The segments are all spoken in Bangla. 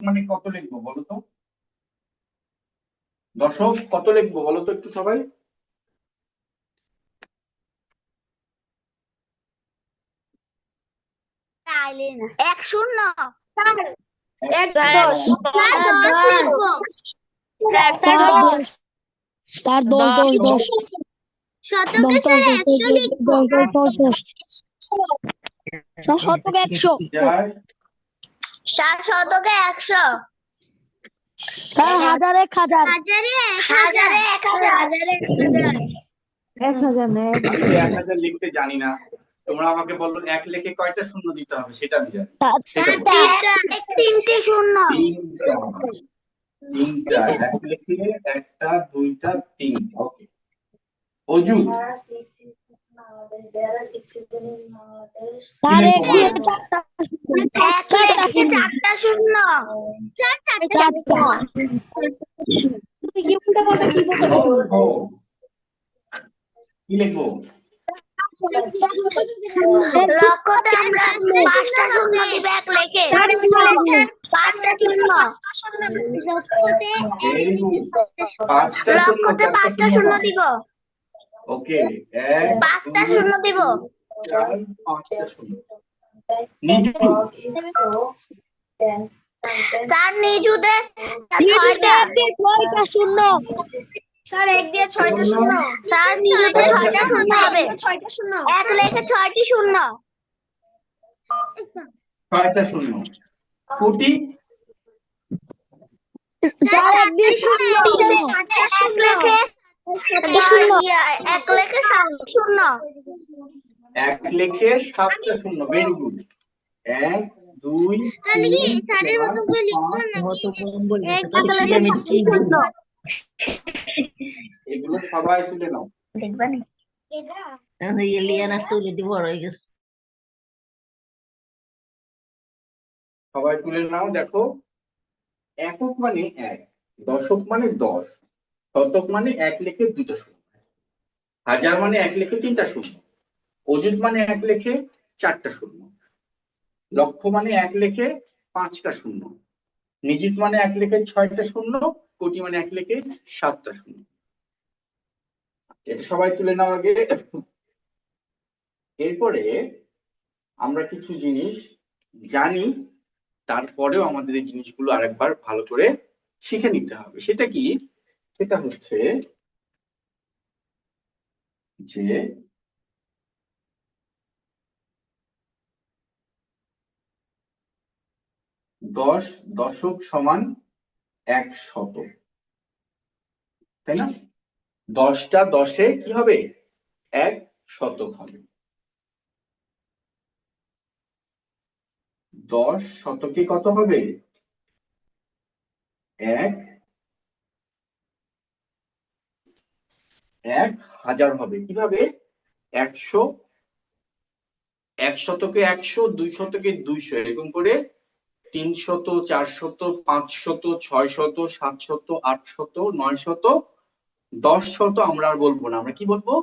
মানে কত লিখবো বলো তো? দশক কত লিখবো বলো তো একটু সবাই? এক শূন্য এক দশ স্যার 10 10 10 শতকে 10 স্যার 10 একশো লিখবো 10 10 10 স্যার শতকে 100 চার সাত শতকে একশো স্যার হাজার 1000 হাজারে হাজারে এক হাজার হাজারে 1000 না আমি তো 1000 লিখতে জানি না, তোমরা আমাকে বললো এক লেখে কয়টা শূন্য দিতে হবে সেটা আমি জানি। সেটা বলো। তিনটে শূন্য তিনটা তিনটা এক লেখে একটা দুইটা তিনটা। ওকে অজু স্যার কি এক লিখবো দিয়ে বলো? চারটা এক লেখে চারটা শূন্য চারটা লক্ষ কি লিখবো? লক্ষতে আমরা পাঁচটা শূন্য দিব এক লেখে পাঁচটা শূন্য Very good. পাঁচটা শূন্য লক্ষতে চারটা পাঁচটা শূন্য শূন্য হবে। দিব ওকে এক পাঁচটা দুই, শূন্য দিব চার পাঁচটা শূন্য। নিজু স্যার নিজুতে ছয়টা শূন্য স্যার এক দিয়ে ছয়টা শূন্য স্যার নিজুতে ছয়টা শূন্য হবে এক লেখে ছয়টি শূন্য ছয়টা শূন্য। কোটি স্যার এক দিয়ে শূন্য এক লেখে এক লেখে সাত শূন্য এক লেখে সাতটা শূন্য। Very good. এক দুই তিন চার পাঁচ এগুলো সবাই তুলে নাও। দেখবানি সবাই তুলে নাও। দেখো একক মানে এক, দশক মানে 10, শতক মানে এক লেখে দুটো শূন্য, হাজার মানে এক লেখে তিনটা শূন্য, অযুত মানে এক লেখে চারটা শূন্য, লক্ষ মানে এক লেখে পাঁচটা শূন্য, নিযুত মানে এক লেখে ছয়টা শূন্য, কোটি মানে এক লেখে সাতটা শূন্য। এটা সবাই তুলে নাও আগে। এরপরে আমরা কিছু জিনিস জানি, তারপরেও আমাদের এই জিনিসগুলো আরেকবার ভালো করে শিখে নিতে হবে। সেটা কি? সেটা হচ্ছে যে 10 দশক সমান 100, তাই না? 10টা 10-এ কি হবে? 1 শতক হবে। 10 শতকে কত হবে? 1000 হবে। কিভাবে? 100, 1 শতকে 100, 2 শতকে 200, এরকম করে 300, 400, 500, 600, 700, 800, 900, 1000 আমরা আর বলবো না, আমরা কি বলবো?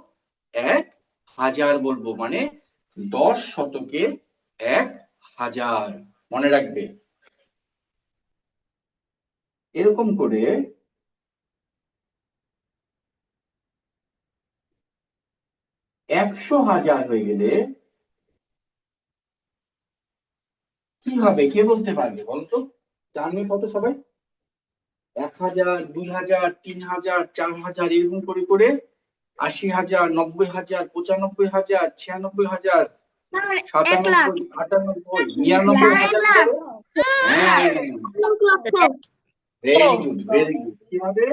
1000 বলবো। মানে 10 শতকে 1000, মনে রাখবে। এরকম করে 100,000 হয়ে গেলে কি হবে? কে বলতে পারবে বলতো? জানবে কত সবাই? 1000, 2000, 3000, 4000, এরকম করে করে 80,000, 90,000, 95,000, 96,000, 97, 98, 99,000 করে। হ্যাঁ, ভেরি গুড ভেরি গুড। কি হবে?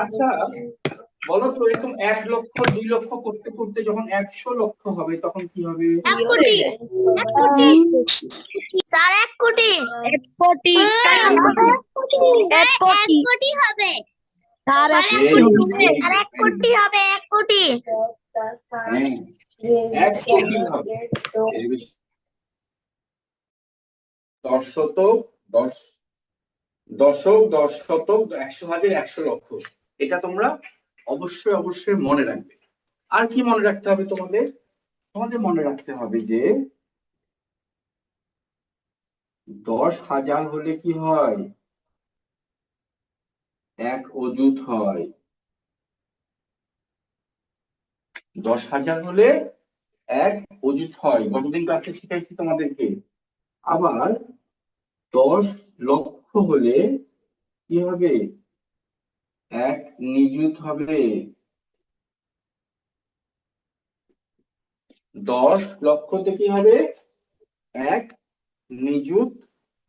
আচ্ছা বলো তো, এরকম 1 লক্ষ 2 লক্ষ করতে করতে যখন 100 লক্ষ হবে তখন কি হবে? 1 কোটি স্যার 1 কোটি 1 কোটি 1 কোটি হবে স্যার 1 1 কোটি হবে 1 কোটি হ্যাঁ, 1 কোটি হবে। এর বেশি 10 শতক, 10 দশক, 10 শতক, 100,000, 100 লক্ষ। এটা তোমরা অবশ্যই অবশ্যই মনে রাখবে। আর কি মনে রাখতে হবে তোমাদের? তোমাদের মনে রাখতে হবে যে 10,000 হলে কি হয়? এক অযুত হয়। 10,000 হলে এক অযুত হয়, গতদিন ক্লাসে শিখাইছি তোমাদেরকে। আবার 10 লক্ষ হলে কি হবে? এক নিযুত হবে। 10 লক্ষতে কি হবে? এক নিযুত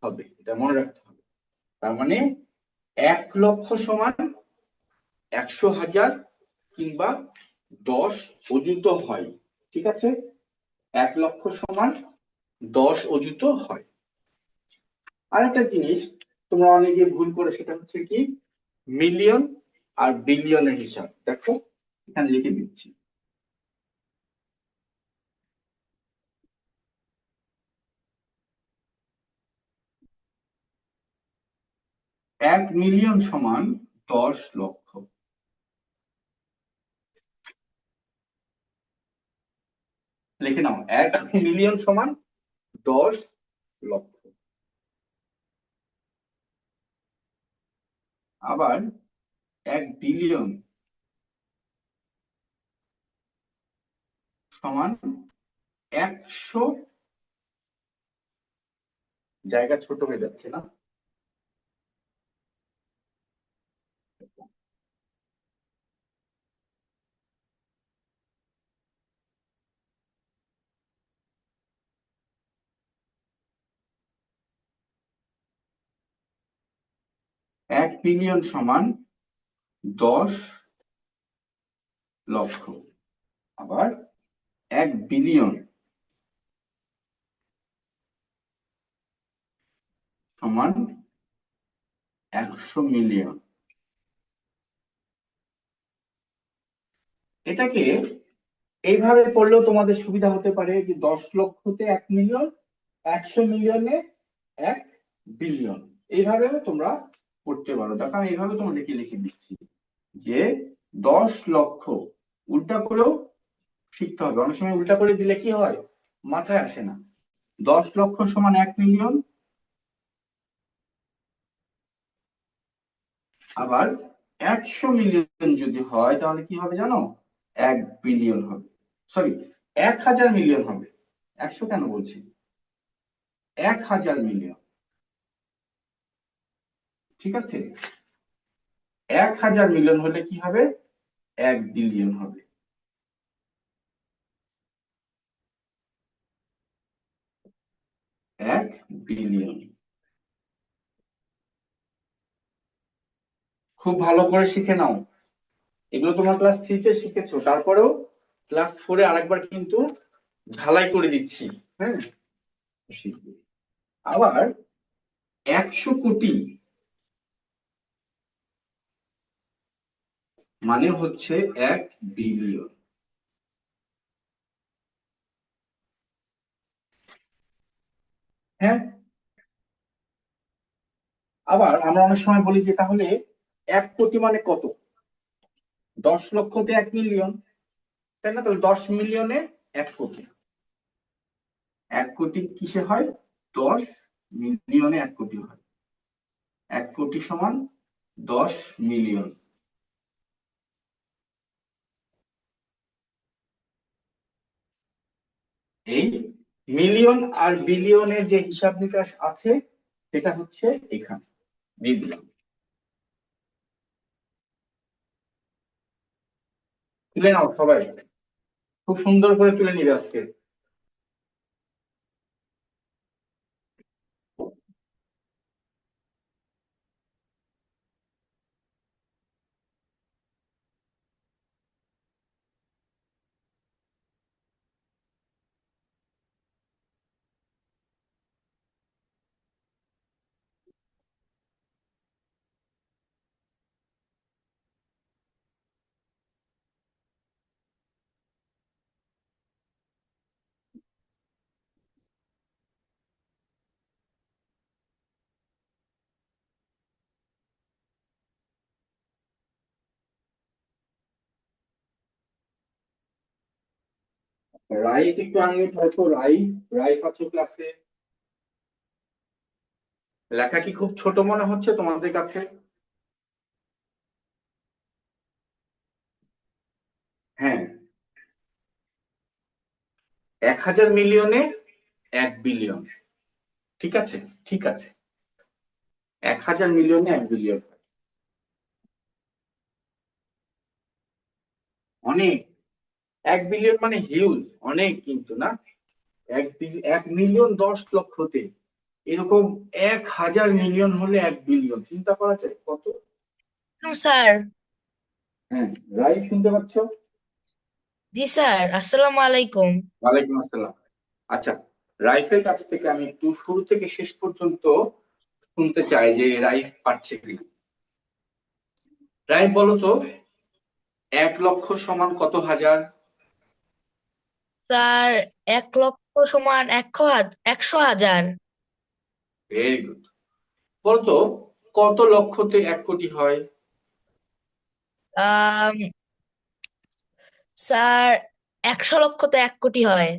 হবে, এটা মনে রাখতে হবে। তার মানে 1 লক্ষ সমান 100,000 কিংবা 10 অযুত হয়। ঠিক আছে, 1 লক্ষ সমান 10 অযুত হয়। আরেকটা জিনিস তোমরা অনেকে ভুল করে, সেটা হচ্ছে কি মিলিয়ন আর বিলিয়নের হিসাব। দেখো এখানে লিখে দিচ্ছি। 1 মিলিয়ন সমান 10 লক্ষ। লিখে নাও, 1 মিলিয়ন সমান 10 লক্ষ। আবার 1 বিলিয়ন সমান 100, জায়গা ছোট হয়ে যাচ্ছে না? 1 বিলিয়ন সমান 10 লক্ষ। আবার 1 বিলিয়ন সমান 100 মিলিয়ন। এটাকে এইভাবে পড়লেও তোমাদের সুবিধা হতে পারে যে 10 লক্ষতে 1 মিলিয়ন, 100 মিলিয়নে 1 বিলিয়ন। এইভাবেও তোমরা পড়তে পারো। দেখো আমি এইভাবে তোমাদেরকে লিখে দিচ্ছি যে 10 লক্ষ উল্টা করেও শিখতে হবে। অনেক সময় উল্টা করে দিলে কি হয়, মাথায় আসে না। 10 লক্ষ সমান 1 মিলিয়ন। আবার 100 মিলিয়ন যদি হয় তাহলে কি হবে জানো? 1 বিলিয়ন হবে। সরি, 1,000 মিলিয়ন হবে। 100 কেন বলছি, 1,000 মিলিয়ন। ঠিক আছে, 1,000 মিলিয়ন হলে কি হবে? 1 বিলিয়ন হবে। এক বিলিয়ন। খুব ভালো করে শিখে নাও। এগুলো তোমার ক্লাস 3-তে শিখেছো, তারপরেও ক্লাস 4-এ আরেকবার কিন্তু ঢালাই করে দিচ্ছি। হ্যাঁ, শিখবে। আবার 100 কোটি মানে হচ্ছে 1 বিলিয়ন। হ্যাঁ, আবার আমরা অনেক সময় বলি যে তাহলে 1 কোটি মানে কত? 10 লক্ষতে 1 মিলিয়ন, তাই না? তাহলে 10 মিলিয়নে 1 কোটি। 1 কোটি কিসে হয়? 10 মিলিয়নে 1 কোটি হয়। 1 কোটি সমান 10 মিলিয়ন। এই মিলিয়ন আর বিলিয়নের যে হিসাব নিকাশ আছে সেটা হচ্ছে এখানে দিয়ে দিলাম। তুলে নাও সবাই, খুব সুন্দর করে তুলে নিবে আজকে। রাইফ একটু আনমিউট হয়তো। রাইফ আছো ক্লাসে? লেখা কি খুব ছোট মনে হচ্ছে তোমাদের কাছে? হ্যাঁ, 1000 মিলিয়নে 1 বিলিয়ন। ঠিক আছে, ঠিক আছে, 1000 মিলিয়নে 1 বিলিয়ন। অনেক। 1 বিলিয়ন মানে হিউজ, অনেক কিন্তু না। 1 মিলিয়ন 10 লক্ষতে, এরকম 1000 মিলিয়ন হলে 1 বিলিয়ন। চিন্তা করা যায় কত। স্যার। হ্যাঁ, রাইট, শুনতে পাচ্ছ? জি স্যার, আসসালামু আলাইকুম। ওয়ালাইকুম আসসালাম। আচ্ছা, রাইফের কাছ থেকে আমি একটু শুরু থেকে শেষ পর্যন্ত শুনতে চাই যে রাইফ পারছে কিনা। রাইফ বলো তো, 1 লক্ষ সমান কত হাজার? স্যার, 1 লক্ষ সমান 100,000। Very good. বলতো, কত লক্ষতে 1 কোটি হয়? আম, স্যার, 100 লক্ষতে 1 কোটি হয়।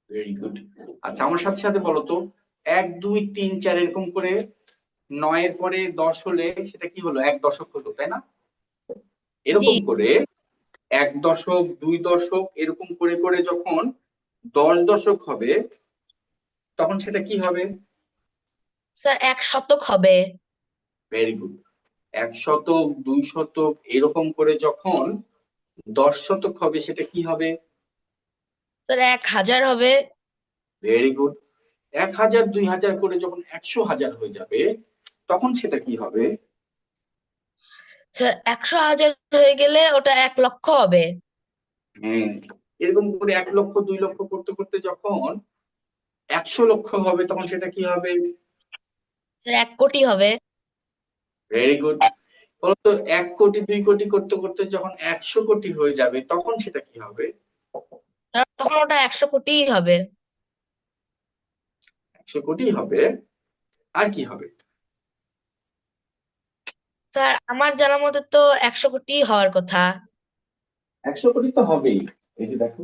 Very good. আচ্ছা, আমার সাথে সাথে বলো তো, 1 2 3 4 এরকম করে 9 এর পরে 10 হলে সেটা কি হলো? 1 দশক হলো, তাই না? জি এরকম করে 1 দশক, 2 দশক এরকম করে করে যখন 10 দশক হবে, তখন সেটা কি হবে? স্যার, 1 শতক হবে। Very good. 1 শতক, 2 শতক এরকম করে যখন 10 শতক হবে, সেটা কি হবে? স্যার, 1,000 হবে। Very good. 1000, 2000 করে যখন 100,000 হয়ে যাবে, তখন সেটা কি হবে? স্যার, 100,000 হয়ে গেলে ওটা 1 লক্ষ হবে। হ্যাঁ, এরকম করে 1 লক্ষ, 2 লক্ষ করতে করতে যখন 100 লক্ষ হবে, তখন সেটা কি হবে? স্যার, 1 কোটি হবে। Very good. বলতো, 1 কোটি, 2 কোটি করতে করতে যখন 100 কোটি হয়ে যাবে, তখন সেটা কি হবে? স্যার, তখন ওটা 100 কোটিই হবে। 100 কোটি হবে। আর কি হবে? স্যার, আমার জানা মতে তো 100 কোটি হওয়ার কথা। 100 কোটি তো হবেই। এই যে দেখো,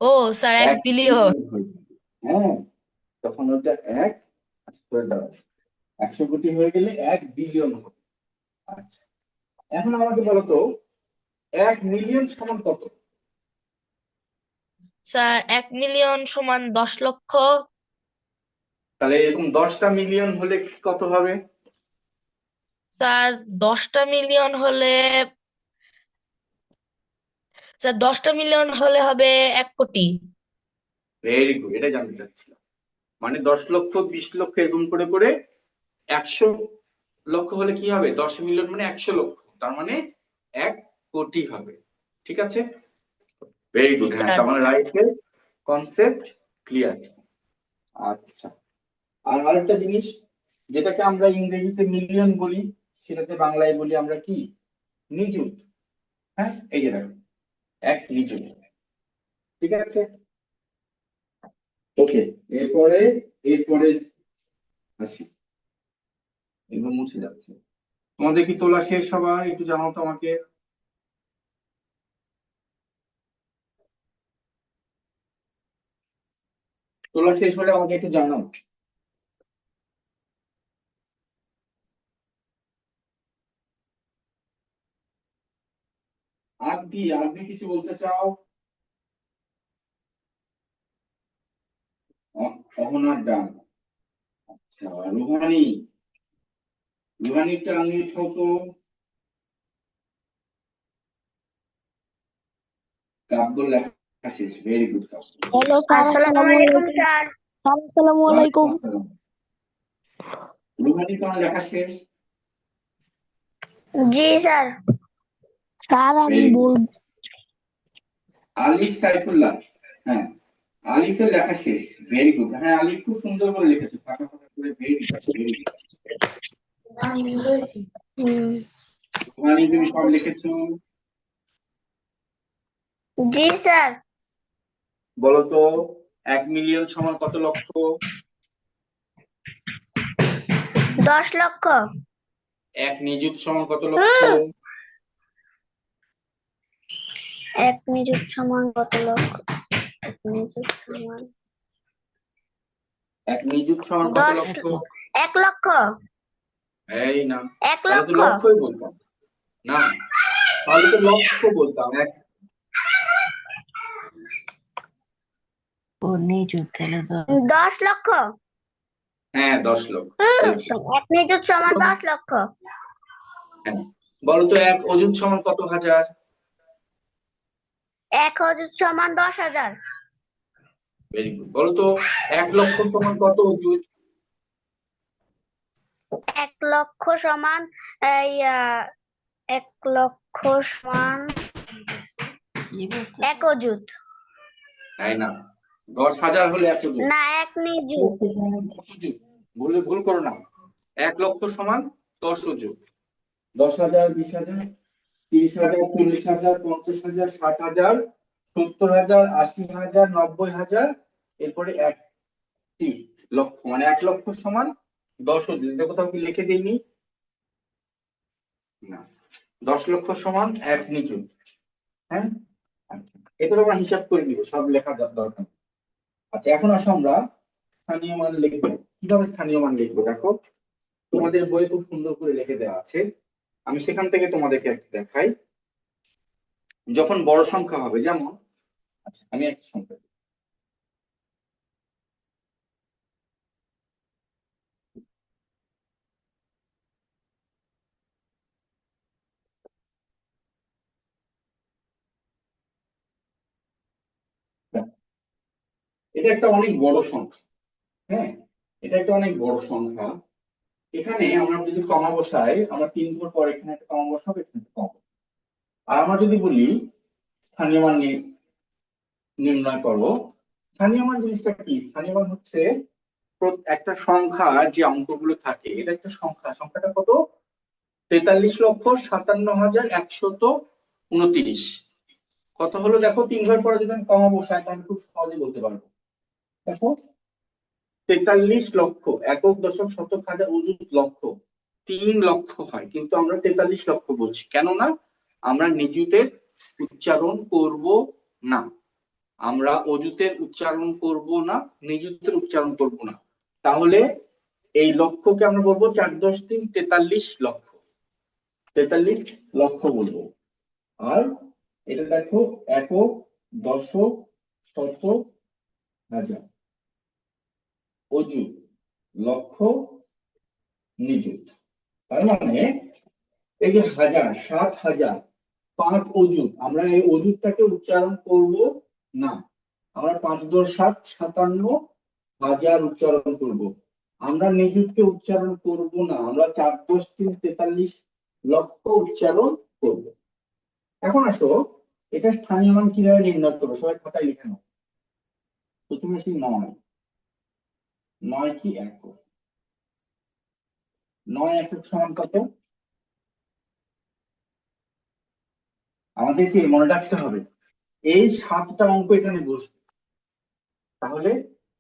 ও স্যার, 1 এক বিলিয়ন। বিলিয়ন হয়ে যাবে। হ্যাঁ, তখন ওটা এক, আচ্ছা করে দাও, 100 কোটি হয়ে গেলে 1 বিলিয়ন হবে। আচ্ছা, এখন আমাকে বলো তো, 1 মিলিয়ন সমান কত? স্যার, 1 মিলিয়ন সমান 10 লক্ষ। তাহলে এরকম 10টা মিলিয়ন হলে কত হবে? স্যার, 10টা মিলিয়ন হলে স্যার, 10টা মিলিয়ন হলে হবে 1 কোটি। ভেরি গুড, এটা জানতে চাচ্ছিলাম। মানে 10 লক্ষ, 20 লক্ষ এরকম করে করে 100 লক্ষ হলে কি হবে? 10 মিলিয়ন মানে 100 লক্ষ, তার মানে 1 কোটি হবে। ঠিক আছে, ভেরি জি গুড। হ্যাঁ, স্যার। তার মানে রাইটের কনসেপ্ট ক্লিয়ার। আচ্ছা, আর আরেকটা জিনিস, যেটাকে আমরা ইংরেজিতে মিলিয়ন বলি, সেটাতে বাংলায় বলি আমরা কি? নিযুত। হ্যাঁ, এই যে দেখো, 1 নিযুত। ঠিক আছে, ওকে। এরপরে এরপরে আসি, এগুলো মুছে যাচ্ছে। তোমাদের কি তোলা শেষ সবার? একটু জানাও তো আমাকে। তোলা শেষ হলে আমাকে একটু জানাও। আর কি কিছু বলতে চাও? অহনার ডান। আচ্ছা, রুহানি, রুহানিটা আমি তো। কাব্য লেখা শেষ, ভেরি গুড কাব্য। হ্যালো স্যার, আসসালামু আসসালামু আলাইকুম আলাইকুম। স্যার। স্যার, আসসালামু ওয়ালাইকুম আলাইকুম। আসসালাম। রুহানি তোমার লেখা শেষ? জি স্যার। স্যার, আমি ভেরি গুড। বলবো। আলিফ সাইফুল্লাহ, হ্যাঁ, আলিফের লেখা শেষ। Very good. হ্যাঁ, আলিফ খুব সুন্দর করে লিখেছে, ফাঁকা ফাঁকা করে। Very good, very good. হুম, রুহানি, তুমি সব লিখেছো? জি স্যার। বলো তো, 1 মিলিয়ন সমান কত লক্ষ? 10 লক্ষ। 1 নিযুত সমান কত লক্ষ? এক নিযুত সমান কত লক্ষ? এক নিযুত সমান এক নিযুত সমান কত 10 লক্ষ? 1 লক্ষ। এই না, 1 তাহলে তো লক্ষ। লক্ষই বলতাম না, তাহলে তো লক্ষ বলতাম। এক ও নিযুত তাহলে 10 লক্ষ। হ্যাঁ 10 লক্ষ। এক নিযুত সমান 10 লক্ষ। হ্যাঁ, বলো তো এক অযুত সমান কত হাজার? 1 অযুত সমান 10,000। Very good. বলো তো 1 লক্ষ সমান কত অযুত? 1 লক্ষ সমান এই 1 লক্ষ সমান 1 অযুত। তাই না, 10,000 হলে 1 অযুত। না 1 নিযুত। ভুল করো না। 1 লক্ষ সমান 10 অযুত। 10,000, 20,000, 30,000, 40,000, 50,000, 60,000, 70,000, 80,000, 90,000, এরপরে 1 লক্ষ, মানে 1 লক্ষ সমান 10 অযুত। এটা কোথাও কি লিখে দিইনি? না, 10 লক্ষ সমান 1 নিযুত। হ্যাঁ, আচ্ছা, এটা আমরা হিসাব করে নিব, সব লেখা দরকার। আচ্ছা, এখন আসো আমরা স্থানীয় মান লিখবো। কিভাবে স্থানীয় মান লিখবো দেখো, তোমাদের বইয়ে খুব সুন্দর করে লিখে দেওয়া আছে, আমি সেখান থেকে তোমাদেরকে একটু দেখাই। যখন বড় সংখ্যা হবে, যেমন আচ্ছা আমি একটা সংখ্যা দিই। দেখো, এটা একটা অনেক বড় সংখ্যা। হ্যাঁ, এটা একটা অনেক বড় সংখ্যা। এখানে আমরা যদি কমা বসাই, আমরা 3 ঘর পর এখানে একটা কমা বসাবো, এখানে একটা কমা। আর আমরা যদি বলি স্থানীয় মান নির্ণয় করো, স্থানীয় মান জিনিসটা কি? স্থানীয় মান হচ্ছে একটা সংখ্যা, যে অঙ্কগুলো থাকে, এটা একটা সংখ্যা, সংখ্যাটা কত? 43,57,129। কত হলো দেখো, 3 ঘর পরে যদি আমি কমা বসাই তাহলে খুব সহজে বলতে পারবো। দেখো, 43 লক্ষ, একক দশক শতক হাজার অযুত লক্ষ 3 লক্ষ হয়, কিন্তু আমরা 43 লক্ষ বলছি, কেননা আমরা নিযুতের উচ্চারণ করব না, আমরা অযুতের উচ্চারণ করব না, নিযুতের উচ্চারণ করব না। তাহলে এই লক্ষকে আমরা বলবো 4×10 = 43 লক্ষ, 43 লক্ষ বলবো। আর এটা দেখো, একক, দশক, শতক, হাজার, অযুত, লক্ষ, নিযুত। তার মানে এই যে হাজার, 7,000, 5 অযুত, আমরা এই অযুতটাকে উচ্চারণ করব না, আমরা 5×7 = 57,000 উচ্চারণ করব। আমরা নিযুতকে উচ্চারণ করব না, আমরা 4×3 = 43 লক্ষ উচ্চারণ করব। এখন আসো, এটা স্থানীয় মান কিভাবে নির্ণয় করবো, সবাই খাতায় লিখে নাও। প্রথমে আসি 9, 9 কি একক, 9 একক সমান কত? আমাদেরকে মনে রাখতে হবে এই 7টা অঙ্ক এখানে বসবে, তাহলে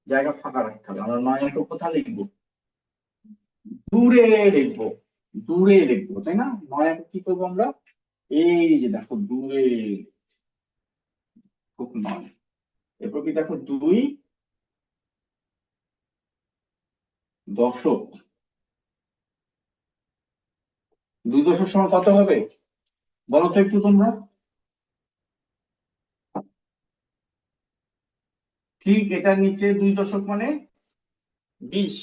জায়গা ফাঁকা রাখতে হবে। আমরা 9 একক কোথায় লিখবো? দূরে লিখবো, দূরে লিখবো, তাই না? 9 একক কি করবো আমরা? এই যে দেখো দূরে, খুব 9, এরপর কি দেখো 2 দশক, 2 দশক সমান কত হবে বলো তো একটু তোমরা? ঠিক এটার নিচে 2 দশক মানে 20,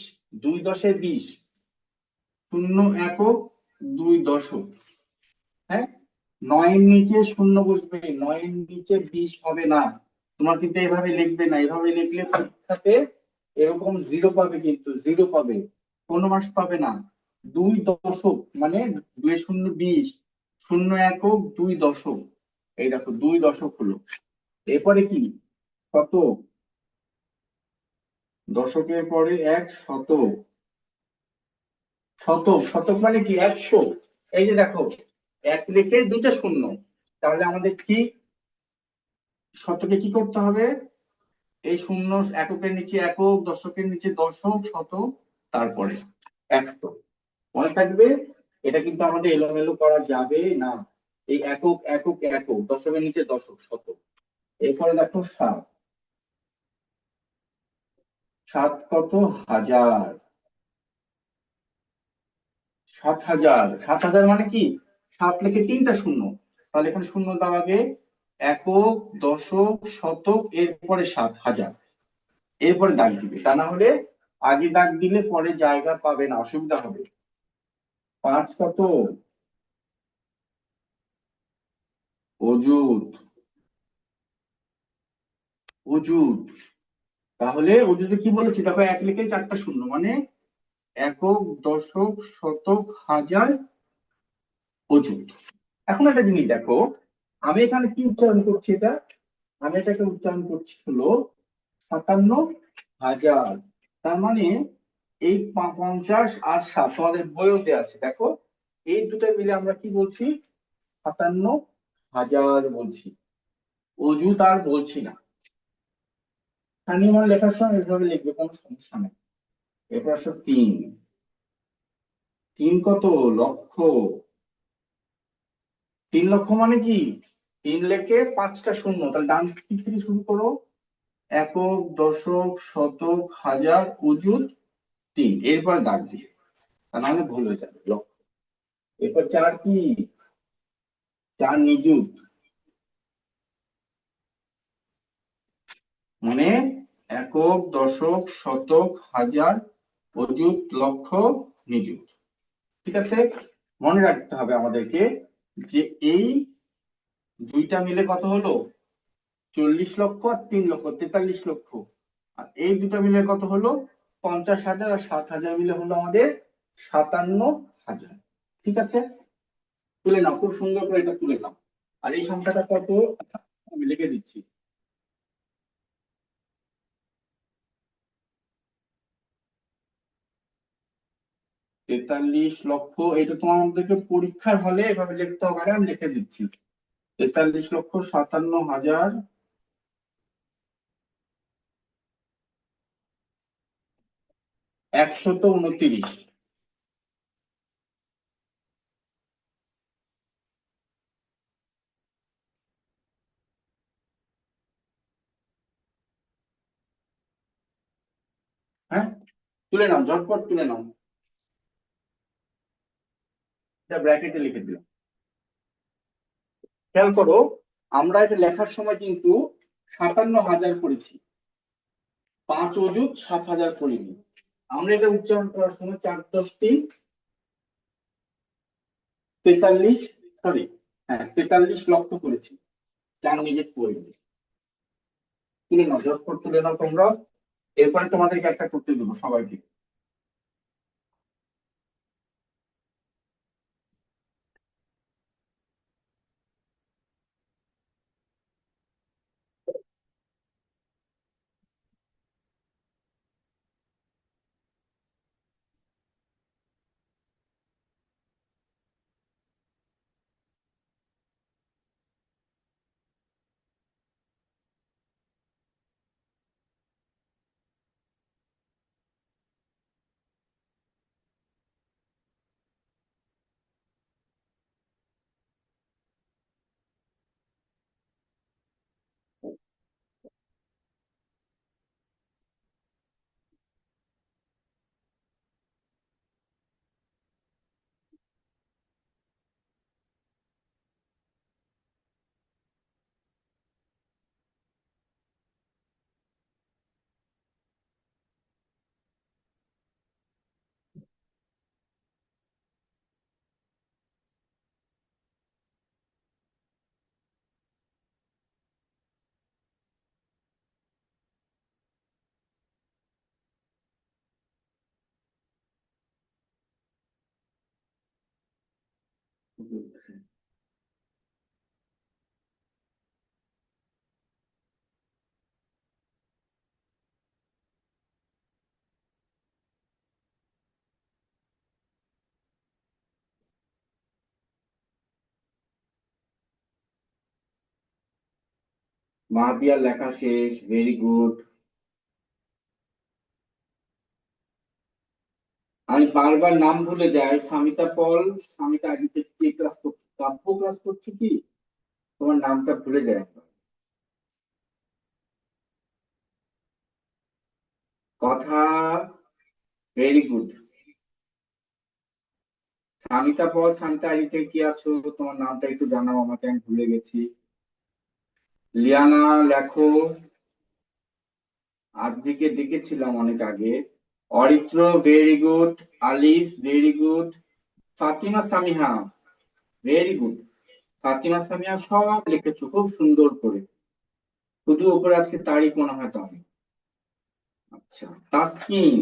2 10 20, 0 একক, 2 দশক। হ্যাঁ, 9 এর নিচে 0 বসবে, 9 এর নিচে 20 হবে না। তোমার কিন্তু এভাবে লিখবে না, এভাবে লিখলে পরীক্ষাতে এরকম 0 পাবে, কিন্তু 0 পাবে, কোনো মার্কস পাবে না। 2 দশক মানে 2 0 20, 0 একক, 2 দশক। এই দেখো 2 দশক হলো। এরপরে কি? শতক, দশকের পরে 1 শতক, শতক, শতক মানে কি? 100। এই যে দেখো, 1 লিখে 2টা শূন্য, তাহলে আমাদের ঠিক শতকে কি করতে হবে? এই শূন্য, এককের নিচে একক, দশকের নিচে দশক, শতক, তারপরে 100। মনে থাকবে, এটা কিন্তু আমাদের এলোমেলো করা যাবে না। এই একক একক একক, দশকের নিচে দশক, শতক। এরপরে দেখো সাত, সাত কত? হাজার। 7,000, 7,000 মানে কি? সাত লিখে তিনটা শূন্য, তাহলে এখানে শূন্য দাও আগে। একক, দশক, শতক, এরপরে 7,000, এরপরে দাগ দিবে, তা না হলে আগে দাগ দিলে পরে জায়গা পাবে না, অসুবিধা হবে। পাঁচ কত? অযুত, অযুত। তাহলে অযুতে কি বলেছি দেখো, এক লিখে চারটা শূন্য, মানে একক, দশক, শতক, হাজার, অযুত। এখন একটা জিনিস দেখো, আমি এখানে কি উচ্চারণ করছি, এটা আমি এটাকে উচ্চারণ করছি হলো 57,000। তার মানে এই 50 আর 7 তোমাদের বইতে আছে, দেখো এই দুটো মিলে আমরা কি বলছি? 57,000 বলছি, অযুত আর বলছি না। স্থানীয় মান লেখার সময় এভাবে লিখবে, কোনো সমস্যা নেই। এরপর আসো তিন, তিন কত? লক্ষ। 3 লক্ষ মানে কি? তিন লেখে পাঁচটা শূন্য, তাহলে ডান দিক থেকে শুরু করো। একক, দশক, শতক, হাজার, অযুত, তিন, এরপরে দাগ দিয়ে, তা নাহলে ভুল হয়ে যাবে লক্ষ। এরপর চার কি? চার নিযুত, মানে একক, দশক, শতক, হাজার, অযুত, লক্ষ, নিযুত। ঠিক আছে, মনে রাখতে হবে আমাদেরকে যে এই দুইটা মিলে কত হলো? 40 লক্ষ, আর 3 লক্ষ 43 লক্ষ। আর এই দুটো মিলে কত হলো? 50,000, আর 7,000 মিলে হলো আমাদের 57,000। ঠিক আছে, তুলে নাও, খুব সুন্দর করে এটা তুলে নাও। আর এই সংখ্যাটা কত আমি লিখে দিচ্ছি। 43 লক্ষ, এটা তোমাদেরকে পরীক্ষার হলে এভাবে লিখতে হবে, আমি লিখে দিচ্ছি। 43,57,000, 129। হ্যাঁ, তুলে নাও, ঝটপট তুলে নাও। এটা ব্র্যাকেটে লিখে দিলাম। খেয়াল করো, আমরা এটা লেখার সময় কিন্তু 57,000 করেছি, 5 অযুত 7,000 করিনি। আমরা এটা উচ্চারণ করার সময় 4 × 10 = 43, সরি, হ্যাঁ 43 লক্ষ করেছি, চার নিজে পড়বে। তুলে নাও, ঝটপট তুলে নাও তোমরা। এরপরে তোমাদেরকে একটা করতে দেবো সবাইকে। মাহদিয়ার লেখা শেষ, ভেরি গুড। আমি বারবার নাম ভুলে যাই, সামিতা পল, সামিতা আগে থেকে ক্লাস করতে কাব্য ক্লাস করছি কি, তোমার নামটা ভুলে যায় একবার। কথা, ভেরি গুড। সামিতা পল, সামিতা আইতে কি আছো? তোমার নামটা একটু জানাও আমাকে, আমি ভুলে গেছি। লিয়ানা লেখো, আজকে ডেকেছিলাম অনেক আগে। Aritra, very good. Alif, very good. Fatima Samiha, very good. Fatima Samiha সব লিখেছো খুব সুন্দর করে, শুধু উপরে আজকে তারিখ মনে হয় তো আমি। আচ্ছা, তাসকিন,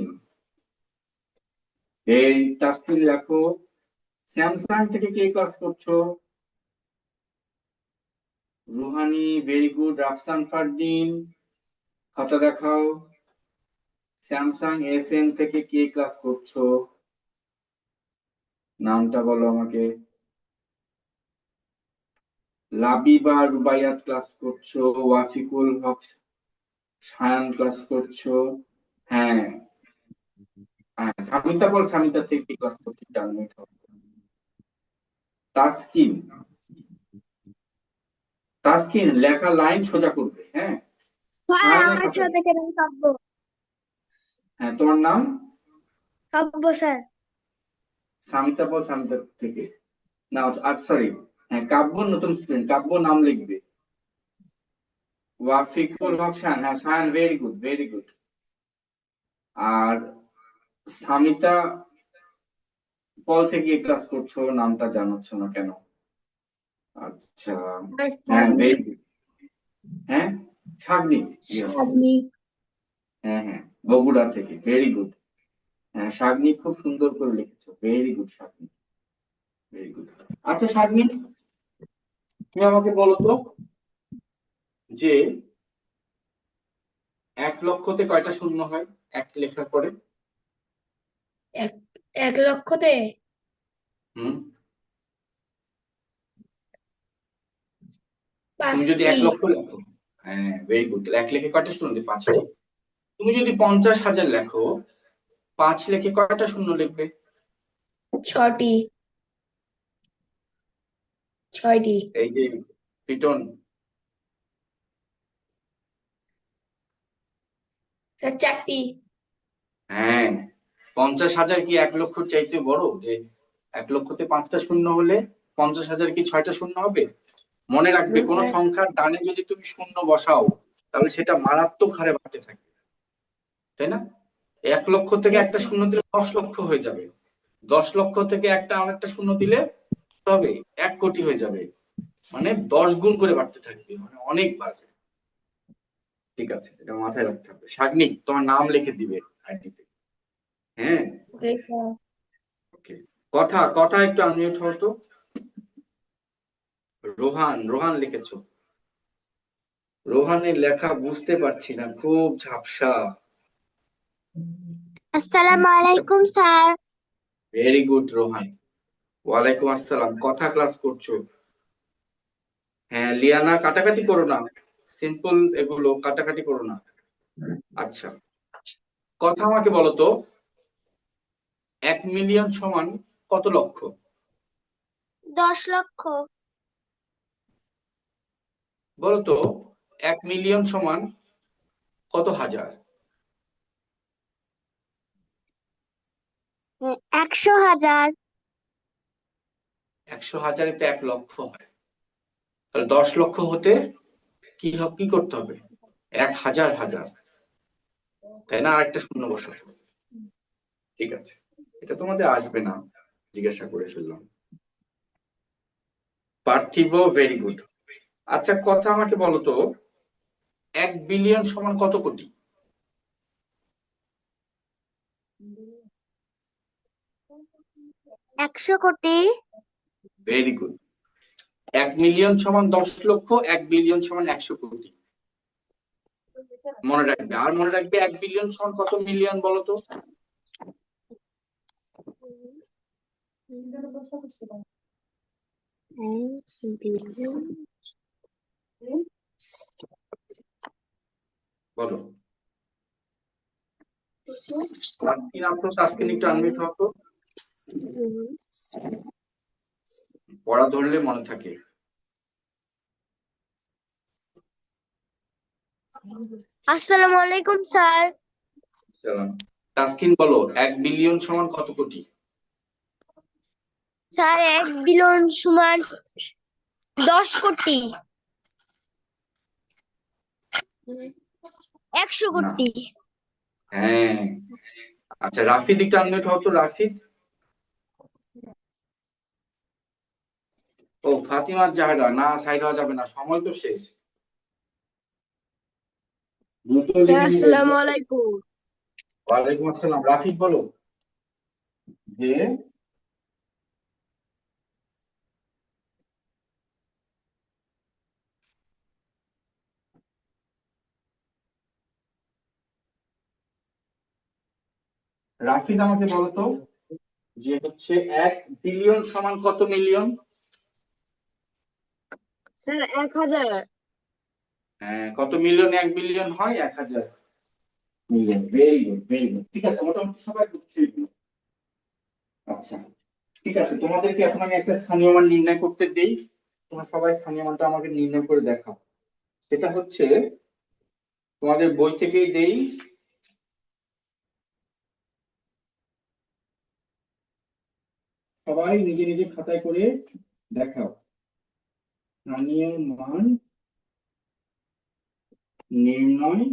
এই তাসকিন লেখো। স্যামসাং থেকে কে ক্লাস করছো? Rouhani, very good. Rafsan Fardin, খাতা দেখাও। স্যামসাং এসএন থেকে কে ক্লাস করছো? নামটা বলো আমাকে। লাবিবা, রুবাইয়াত ক্লাস করছো। ওয়াফিকুল হক, সায়ান ক্লাস করছো। হ্যাঁ, হ্যাঁ, সামিতা বল, সামিতা থেকে ক্লাস করছি, জানলে তাসকিন, তাসকিন লেখা লাইন সোজা করবে, হ্যাঁ। স্যার সায়ানের আমার খাতা, সাথে কেন কাব্য? হ্যাঁ, তোমার নাম কাব্য স্যার। সামিতা বল, সামিতা থেকে না, সরি, হ্যাঁ, কাব্য নতুন স্টুডেন্ট, কাব্য নাম লিখবে। ওয়াফিকুল হক শান, হ্যাঁ শান, ভেরি গুড, ভেরি গুড। আর সামিতা পল থেকে ক্লাস করছো, নামটা জানাচ্ছ না কেন? আচ্ছা, হ্যাঁ, ভেরি গুড। হ্যাঁ, সাগনিক, ইয়েস। হ্যাঁ, হ্যাঁ, বগুড়া থেকে, ভেরি গুড। হ্যাঁ, সাগনিক খুব সুন্দর করে লিখেছো, very good Sagnik, very good. আচ্ছা সাগনিক, তুমি আমাকে বলো তো যে 1 লক্ষতে কয়টা শূন্য হয় এক লেখার পরে? এক 1 লক্ষতে হুম, তুমি যদি পাঁচটি। 1 লক্ষ লেখো, হ্যাঁ ভেরি গুড, তাহলে এক লেখে কয়টা শূন্য দিবে? 5টি। তুমি যদি 50,000 লেখো, 5 লেখে কয়টা শূন্য লিখবে? 6টি। 6টি। এই যে রিটন, স্যার 4টি। হ্যাঁ, 50,000 কি 1 লক্ষর চাইতে বড়? যে 1 লক্ষতে 5টা শূন্য হলে 50,000 কি 6টা শূন্য হবে? মনে রাখবে, কোন স্যার সংখ্যার ডানে যদি তুমি শূন্য বসাও, তাহলে সেটা মারাত্মক হারে বাড়তে থাকবে, তাই না? 1 লক্ষ থেকে একটা শূন্য দিলে 10 লক্ষ হয়ে যাবে। 10 লক্ষ থেকে একটা আরেকটা শূন্য দিলে হবে 1 কোটি হয়ে যাবে, মানে 10 গুণ করে বাড়তে থাকবে, মানে অনেক বাড়বে। ঠিক আছে, এটা মাথায় রাখতে হবে। সাগ্নিক, তোমার নাম লিখে দিবে আইডিতে, হ্যাঁ। Okay sir. ওকে, কথা, কথা একটু আনমিউট হও তো। রোহান, রোহান লিখেছো। রোহানের লেখা বুঝতে পারছি না, খুব ঝাপসা। আসসালামু আলাইকুম স্যার। Very good Rohan. ওয়ালাইকুম আসসালাম। কথা ক্লাস করছো? হ্যাঁ লিয়ানা, কাটাকাটি করো না, সিম্পল এগুলো কাটাকাটি করো না। আচ্ছা, কথা আমাকে বলো তো, 1 মিলিয়ন সমান কত লক্ষ? 10 লক্ষ। বলো তো, 1 মিলিয়ন সমান কত হাজার? 100,000। 100,000 তো 1 লক্ষ হয়, তাহলে 10 লক্ষ হতে কি করতে হবে? 1,000 হাজার, তাই না? আরেকটা শূন্য বসাতে হবে। ঠিক আছে, এটা তোমাদের আসবে না, জিজ্ঞাসা করে ফেললাম। পার্থিব, ভেরি গুড। আচ্ছা, কথা আমাকে বলো তো, 1 বিলিয়ন সমান কত কোটি? 100 কোটি। Very good. 1 মিলিয়ন সমান 10 লক্ষ, 1 বিলিয়ন সমান 100 কোটি। মনে রাখবে, আর মনে রাখবে 1 বিলিয়ন সমান কত মিলিয়ন বলো তো? বলো। তাসকিন, আপনার তাসকিন একটু আনমিউট হও তো। পড়া ধরলে মনে থাকে। আসসালামু আলাইকুম স্যার। সালাম। তাসকিন বলো 1 বিলিয়ন সমান কত কোটি? স্যার 1 বিলিয়ন সমান 10 কোটি। 100 না। কোটি। হ্যাঁ। আচ্ছা রাফিদ একটু আনমিউট হও তো, রাফিদ। ও ফাতিমা জাহরা, না সাইড হওয়া যাবে না, সময় তো শেষ। দ্রুত লিখে নিবে। আসসালামু আলাইকুম। ওয়ালাইকুম আসসালাম। রাফিদ বলো যে রাফিদ আমাকে বলো তো যে হচ্ছে 1 বিলিয়ন সমান কত মিলিয়ন? স্যার 1000। হ্যাঁ, কত মিলিয়ন 1 বিলিয়ন হয়? 1000 million. Very good, very good. ঠিক আছে, মোটামুটি সবাই বুঝছে এগুলো। আচ্ছা ঠিক আছে, তোমাদেরকে এখন আমি একটা স্থানীয় মান নির্ণয় করতে দেই। তোমরা সবাই স্থানীয় মানটা আমাকে নির্ণয় করে দেখাও। সেটা হচ্ছে তোমাদের বই থেকেই দেই। সবাই নিজে নিজে খাতায় করে দেখাও। স্থানীয় মান নির্ণয়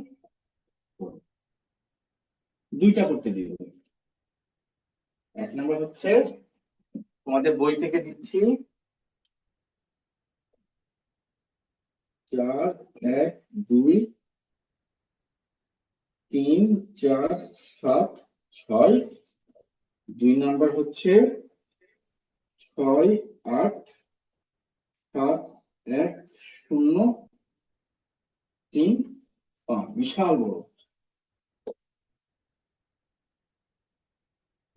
করো। দুইটা করতে দিব। 1 নম্বর হচ্ছে তোমাদের বই থেকে দিচ্ছি 4, 1, 2, 3, 4, 7, 6। 2 নম্বর হচ্ছে 6, 8, 7, 1, 0, 3, 5। বিশাল বড়।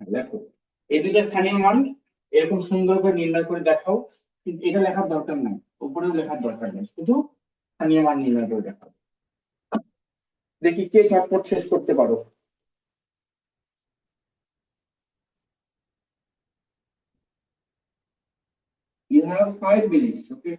দেখো এই দুইটা স্থানীয় মান এরকম সুন্দর করে নির্ণয় করে দেখাও। কিন্তু এটা লেখার দরকার নাই, উপরেও লেখার দরকার নেই, শুধু স্থানীয় মান নির্ণয় করে দেখাও। দেখি কে চটপট শেষ করতে পারো। You have 5 minutes, okay?